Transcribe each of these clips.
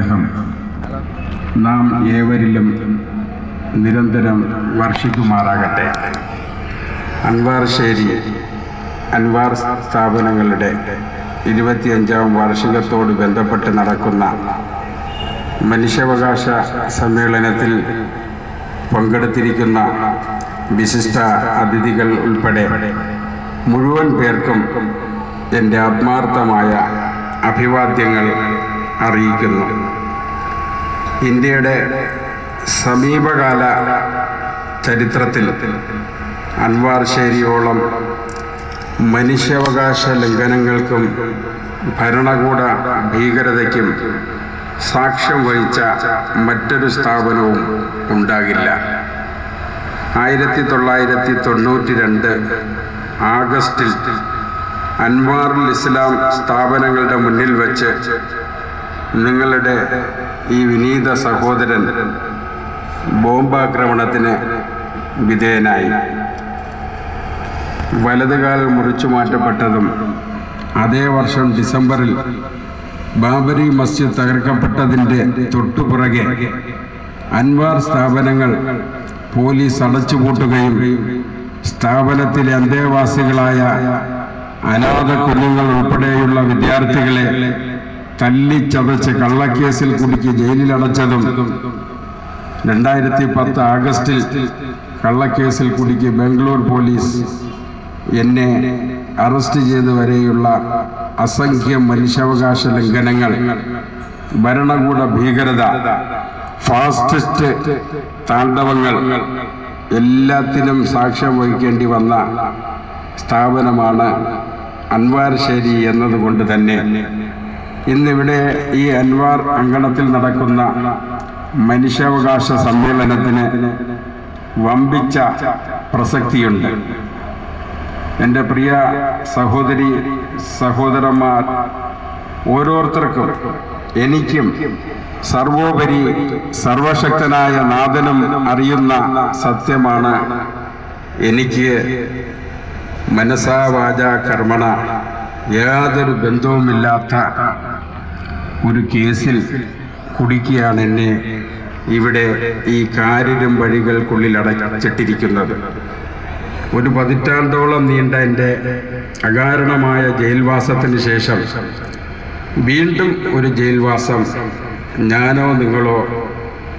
അനുഗ്രഹം നാം ഏവരിലും നിരന്തരം വർഷിക്കുമാറാകട്ടെ. അൻവാർശ്ശേരി അൻവാർ സ്ഥാപനങ്ങളുടെ 25ാം വാർഷികത്തോട് ബന്ധപ്പെട്ട് നടക്കുന്ന മനുഷ്യാവകാശ സമ്മേളനത്തിൽ പങ്കെടുത്തിരിക്കുന്ന വിശിഷ്ട അതിഥികൾ ഉൾപ്പെടെ മുഴുവൻ പേർക്കും എൻ്റെ ആത്മാർത്ഥമായ അഭിവാദ്യങ്ങൾ അറിയിക്കുന്നു. ഇന്ത്യയുടെ സമീപകാല ചരിത്രത്തിൽ അൻവാർശ്ശേരിയോളം മനുഷ്യാവകാശ ലംഘനങ്ങൾക്കും ഭരണകൂട ഭീകരതയ്ക്കും സാക്ഷ്യം വഹിച്ച മറ്റൊരു സ്ഥാപനവും ഉണ്ടാകില്ല. 1992 ആഗസ്റ്റിൽ അൻവാറുൽ ഇസ്ലാം സ്ഥാപനങ്ങളുടെ മുന്നിൽ വെച്ച് നിങ്ങളുടെ ഈ വിനീത സഹോദരൻ ബോംബാക്രമണത്തിന് വിധേയനായി. വലതുകാൽ മുറിച്ചു മാറ്റപ്പെട്ടതും അതേ വർഷം ഡിസംബറിൽ ബാബരി മസ്ജിദ് തകർക്കപ്പെട്ടതിൻ്റെ തൊട്ടുപുറകെ അൻവാർ സ്ഥാപനങ്ങൾ പോലീസ് അടച്ചുപൂട്ടുകയും സ്ഥാപനത്തിലെ അന്തേവാസികളായ അനാഥ കുഞ്ഞുങ്ങൾ ഉൾപ്പെടെയുള്ള വിദ്യാർത്ഥികളെ തല്ലിച്ചതച്ച് കള്ളക്കേസിൽ കുടുക്കി ജയിലിലടച്ചതും 2010 ആഗസ്റ്റിൽ കള്ളക്കേസിൽ കുടുക്കി ബാംഗ്ലൂർ പോലീസ് എന്നെ അറസ്റ്റ് ചെയ്തുവരെയുള്ള അസംഖ്യം മനുഷ്യാവകാശ ലംഘനങ്ങൾ, ഭരണകൂട ഭീകരത, ഫാസിസ്റ്റ് താണ്ഡവങ്ങൾ എല്ലാത്തിനും സാക്ഷ്യം വഹിക്കേണ്ടി വന്ന സ്ഥാപനമാണ് അൻവാർശ്ശേരി എന്നതുകൊണ്ട് തന്നെ ഇന്നിവിടെ ഈ അൻവാർ അങ്കണത്തിൽ നടക്കുന്ന മനുഷ്യാവകാശ സമ്മേളനത്തിന് വമ്പിച്ച പ്രസക്തിയുണ്ട്. എൻ്റെ പ്രിയ സഹോദരി സഹോദരന്മാർ ഓരോരുത്തർക്കും എനിക്കും സർവോപരി സർവശക്തനായ നാഥനും അറിയുന്ന സത്യമാണ്, എനിക്ക് മനസാ വാചാ കർമ്മണ യാതൊരു ബന്ധവുമില്ലാത്ത ഒരു കേസിൽ കുടുക്കിയാണ് എന്നെ ഇവിടെ ഈ കാരിരും വഴികൾക്കുള്ളിൽ അടച്ചിട്ടിരിക്കുന്നത്. ഒരു പതിറ്റാണ്ടോളം നീണ്ട എൻ്റെ അകാരണമായ ജയിൽവാസത്തിന് ശേഷം വീണ്ടും ഒരു ജയിൽവാസം ഞാനോ നിങ്ങളോ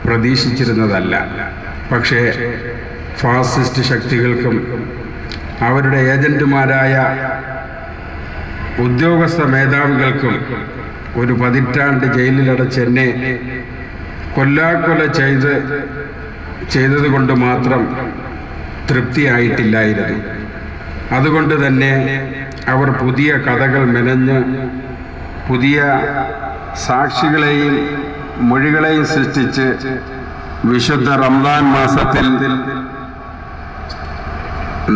പ്രതീക്ഷിച്ചിരുന്നതല്ല. പക്ഷേ ഫാസിസ്റ്റ് ശക്തികൾക്കും അവരുടെ ഏജന്റുമാരായ ഉദ്യോഗസ്ഥ മേധാവികൾക്കും ഒരു പതിറ്റാണ്ട് ജയിലിലടച്ച് എന്നെ കൊല്ലാക്കൊല ചെയ്തതുകൊണ്ട് മാത്രം തൃപ്തിയായിട്ടില്ലായിരുന്നു. അതുകൊണ്ട് തന്നെ അവർ പുതിയ കഥകൾ മെനഞ്ഞ് പുതിയ സാക്ഷികളെയും മൊഴികളെയും സൃഷ്ടിച്ച് വിശുദ്ധ റംസാൻ മാസത്തിൽ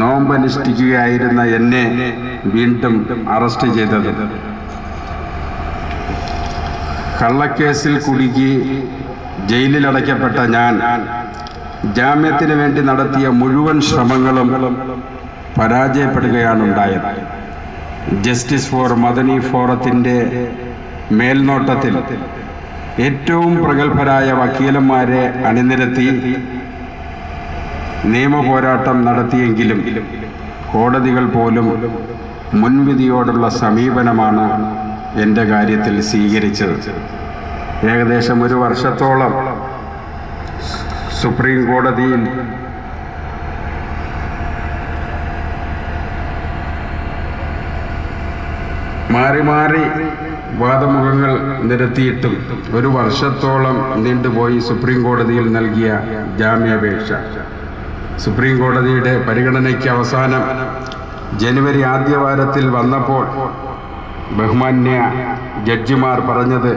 നോമ്പനുഷ്ഠിക്കുകയായിരുന്ന എന്നെ വീണ്ടും അറസ്റ്റ് ചെയ്തത്. കള്ളക്കേസിൽ കുടുക്കി ജയിലിലടയ്ക്കപ്പെട്ട ഞാൻ ജാമ്യത്തിന് വേണ്ടി നടത്തിയ മുഴുവൻ ശ്രമങ്ങളും പരാജയപ്പെടുകയാണ് ഉണ്ടായത്. ജസ്റ്റിസ് ഫോർ മദനി ഫോറത്തിൻ്റെ മേൽനോട്ടത്തിൽ ഏറ്റവും പ്രഗത്ഭരായ വക്കീലന്മാരെ അണിനിരത്തി നിയമപോരാട്ടം നടത്തിയെങ്കിലും കോടതികൾ പോലും മുൻവിധിയോടുള്ള സമീപനമാണ് എൻ്റെ കാര്യത്തിൽ സ്വീകരിച്ചത്. ഏകദേശം 1 വർഷത്തോളം സുപ്രീം കോടതിയിൽ മാറി മാറി വാദമുഖങ്ങൾ നിരത്തിയിട്ടും 1 വർഷത്തോളം നീണ്ടുപോയി സുപ്രീം കോടതിയിൽ നൽകിയ ജാമ്യാപേക്ഷ. സുപ്രീം കോടതിയുടെ പരിഗണനയ്ക്ക് അവസാനം ജനുവരി ആദ്യവാരത്തിൽ വന്നപ്പോൾ ബഹുമാന്യ ജഡ്ജിമാർ പറഞ്ഞത്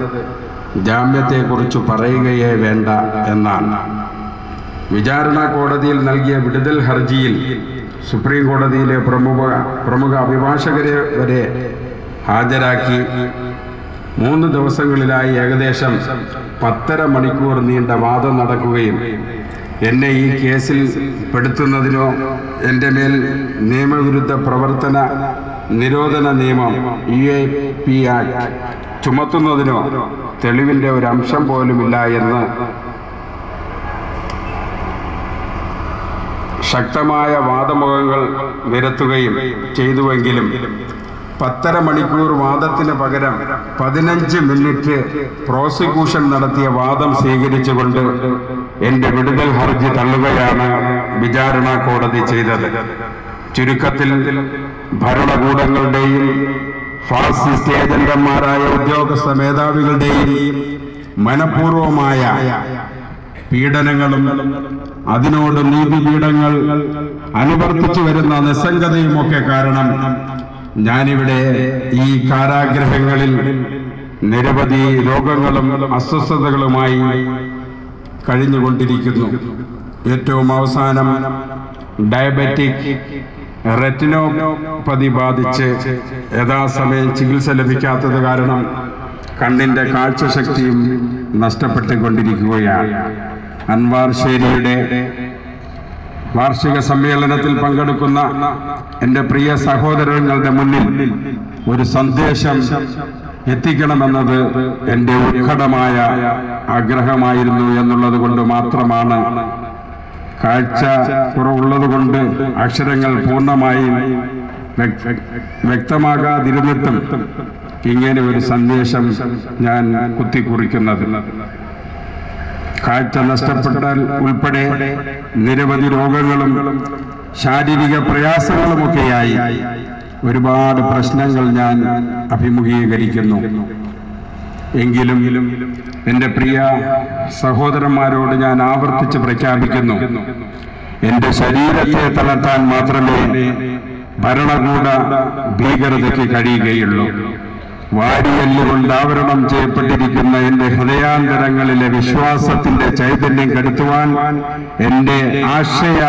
ജാമ്യത്തെക്കുറിച്ച് പറയുകയേ വേണ്ട എന്നാണ്. വിചാരണ കോടതിയിൽ നൽകിയ വിടുതൽ ഹർജിയിൽ സുപ്രീം കോടതിയിലെ പ്രമുഖ അഭിഭാഷകരെ വരെ ഹാജരാക്കി 3 ദിവസങ്ങളിലായി ഏകദേശം 10.5 മണിക്കൂർ നീണ്ട വാദം നടക്കുകയും എന്നെ ഈ കേസിൽ പെടുത്തുന്നതിനോ എൻ്റെ മേൽ നിയമവിരുദ്ധ പ്രവർത്തന നിരോധന നിയമം UAP ആക്ട് ചുമത്തുന്നതിനോ തെളിവിൻ്റെ ഒരു അംശം പോലുമില്ല എന്ന് ശക്തമായ വാദമുഖങ്ങൾ നിരത്തുകയും ചെയ്തുവെങ്കിലും 10.5 മണിക്കൂർ വാദത്തിന് പകരം 15 മിനിറ്റ് പ്രോസിക്യൂഷൻ നടത്തിയ വാദം സ്വീകരിച്ചുകൊണ്ട് എൻ്റെ വിടുതൽ ഹർജി തള്ളുകയാണ് വിചാരണ കോടതി ചെയ്തത്. ചുരുക്കത്തിൽ ഭരണകൂടങ്ങളുടെയും ഫാസിസ്റ്റ് ഏജന്റന്മാരായ ഉദ്യോഗസ്ഥ മേധാവികളുടെയും മനഃപൂർവമായ പീഡനങ്ങളും അതിനോട് നീതിപീഠങ്ങൾ അനുവർത്തിച്ചു വരുന്ന നിസ്സംഗതയുമൊക്കെ കാരണം ഞാനിവിടെ ഈ കാരാഗ്രഹങ്ങളിൽ നിരവധി രോഗങ്ങളും അസ്വസ്ഥതകളുമായി കഴിഞ്ഞുകൊണ്ടിരിക്കുന്നു. ഏറ്റവും അവസാനം ഡയബറ്റിക് റെറ്റിനോപ്പതി ബാധിച്ച് യഥാസമയം ചികിത്സ ലഭിക്കാത്തത് കാരണം കണ്ണിൻ്റെ കാഴ്ചശക്തിയും നഷ്ടപ്പെട്ടുകൊണ്ടിരിക്കുകയാണ്. അൻവാർ ശേരിയുടെ വാർഷിക സമ്മേളനത്തിൽ പങ്കെടുക്കുന്ന എൻ്റെ പ്രിയ സഹോദരങ്ങളുടെ മുന്നിൽ ഒരു സന്ദേശം എത്തിക്കണമെന്നത് എൻ്റെ ഉത്കടമായ ആഗ്രഹമായിരുന്നു എന്നുള്ളത് കൊണ്ട് മാത്രമാണ്. കാഴ്ച കുറവുള്ളത് കൊണ്ട് അക്ഷരങ്ങൾ പൂർണ്ണമായും വ്യക്തമാകാതിരുന്നിട്ടും ഇങ്ങനെ ഒരു സന്ദേശം ഞാൻ കുത്തിക്കുറിക്കുന്നത്. കാഴ്ച നഷ്ടപ്പെട്ടാൽ ഉൾപ്പെടെ നിരവധി രോഗങ്ങളും ശാരീരിക പ്രയാസങ്ങളുമൊക്കെയായി ഒരുപാട് പ്രശ്നങ്ങൾ ഞാൻ അഭിമുഖീകരിക്കുന്നു. എങ്കിലും എൻ്റെ പ്രിയ സഹോദരന്മാരോട് ഞാൻ ആവർത്തിച്ച് പ്രഖ്യാപിക്കുന്നു, എൻ്റെ ശരീരത്തെ തളർത്താൻ മാത്രമേ ഭരണകൂട ഭീകരതയ്ക്ക് കഴിയുകയുള്ളൂ. വാരിയല്ലുകൊണ്ട് ആവരണം ചെയ്യപ്പെട്ടിരിക്കുന്ന എൻ്റെ ഹൃദയാന്തരങ്ങളിലെ വിശ്വാസത്തിന്റെ ചൈതന്യം കെടുത്തുവാൻ എൻ്റെ ആശയ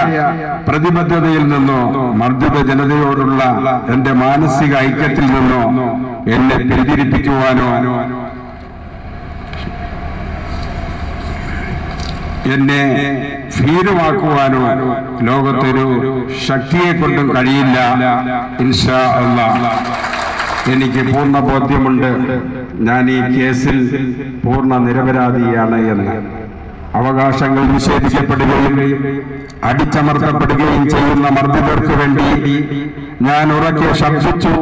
പ്രതിബദ്ധതയിൽ നിന്നോ മർദ്ദിത ജനതയോടുള്ള എൻ്റെ മാനസിക ഐക്യത്തിൽ നിന്നോ എന്നെ പിന്തിരിപ്പിക്കുവാനോ എന്നെ ഭീരുവാക്കുവാനോ ലോകത്തൊരു ശക്തിയെ കൊണ്ടും കഴിയില്ല. ഇൻഷാ അല്ലാഹ്. എനിക്ക് പൂർണ്ണ ബോധ്യമുണ്ട് ഞാൻ ഈ കേസിൽ പൂർണ്ണ നിരപരാധിയാണ് എന്ന്. അവകാശങ്ങൾ നിഷേധിക്കപ്പെടുകയും അടിച്ചമർത്തപ്പെടുകയും ചെയ്യുന്ന മർദ്ദിതർക്ക് വേണ്ടി ഞാൻ ഉറക്കെ ശബ്ദിച്ചു.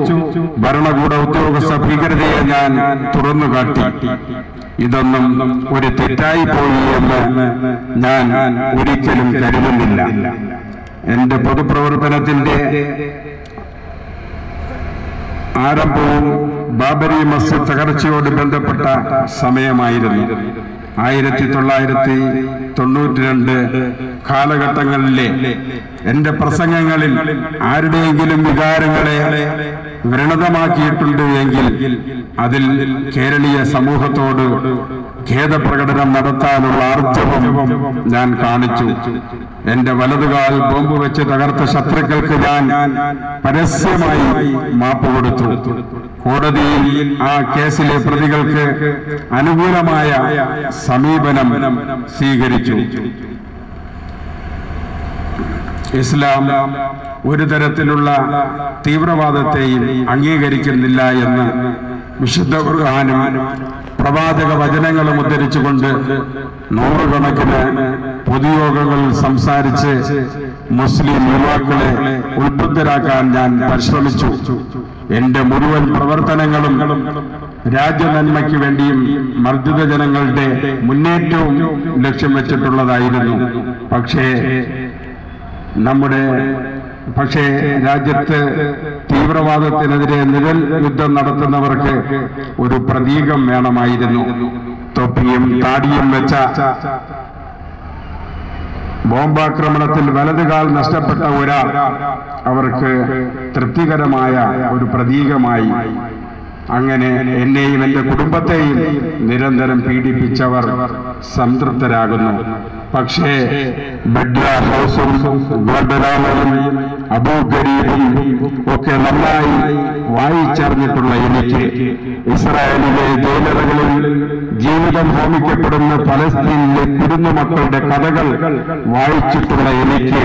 ഭരണകൂട ഉദ്യോഗസ്ഥ ഭീകരതയെ ഞാൻ തുറന്നുകാട്ടി. ഇതൊന്നും ഒരു തെറ്റായി പോയി എന്ന് ഞാൻ ഒരിക്കലും കരുതുന്നില്ല. എന്റെ പൊതുപ്രവർത്തനത്തിന്റെ ആരംഭവും ബാബരി മസ്ജിദ് തകർച്ചയോട് ബന്ധപ്പെട്ട സമയമായിരുന്നു. 1992 കാലഘട്ടങ്ങളിലെ എന്റെ പ്രസംഗങ്ങളിൽ ആരുടെയെങ്കിലും വികാരങ്ങളെ വ്രണതമാക്കിയിട്ടുണ്ട് എങ്കിൽ അതിൽ കേരളീയ സമൂഹത്തോട് ഖേദപ്രകടനം നടത്താനുള്ള ആർജവം ഞാൻ കാണിച്ചു. എന്റെ വലതുകാൽ ബോംബ് വെച്ച് തകർത്ത ശത്രുക്കൾക്ക് ഞാൻ പരസ്യമായി മാപ്പ് കൊടുത്തു. കോടതിയിൽ ആ കേസിലെ പ്രതികൾക്ക് അനുകൂലമായ സമീപനം സ്വീകരിച്ചു. ഇസ്ലാം ഒരു തരത്തിലുള്ള തീവ്രവാദത്തെയും അംഗീകരിക്കുന്നില്ല എന്ന് വിശുദ്ധ ഖുർആനും പ്രവാചക വചനങ്ങളും ഉദ്ധരിച്ചുകൊണ്ട് നൂറുകണക്കിന് പൊതുയോഗങ്ങളിൽ സംസാരിച്ച് മുസ്ലിം യുവാക്കളെ ഉത്ബുദ്ധരാക്കാൻ ഞാൻ പരിശ്രമിച്ചു. എന്റെ മുഴുവൻ പ്രവർത്തനങ്ങളും രാജ്യനന്മയ്ക്ക് വേണ്ടിയും മർദ്ദിത ജനങ്ങളുടെ മുന്നേറ്റവും ലക്ഷ്യം വെച്ചിട്ടുള്ളതായിരുന്നു. പക്ഷേ രാജ്യത്ത് തീവ്രവാദത്തിനെതിരെ നിഴൽ യുദ്ധം നടത്തുന്നവർക്ക് ഒരു പ്രതീകം വേണമായിരുന്നു. തൊപ്പിയും താടിയും വെച്ച ബോംബാക്രമണത്തിൽ വലതുകാൽ നഷ്ടപ്പെട്ട ഒരാൾ അവർക്ക് തൃപ്തികരമായ ഒരു പ്രതീകമായി. അങ്ങനെ എന്നെയും എന്റെ കുടുംബത്തെയും നിരന്തരം പീഡിപ്പിച്ചവർ സംതൃപ്തരാകുന്നു. പക്ഷേ ബഡ്ല ഹൗസും ഗോഡറാമയും അബൂ ഗരീബും ഒക്കെ നന്നായി വായിച്ചറിഞ്ഞിട്ടുള്ള എനിക്ക് ഇസ്രായേലിലെ ജയിലറകളിൽ ജീവിതം ഹോമിക്കപ്പെടുന്ന പലസ്തീനിലെ കുരുന്നുമക്കളുടെ കഥകൾ വായിച്ചിട്ടുള്ള എനിക്ക്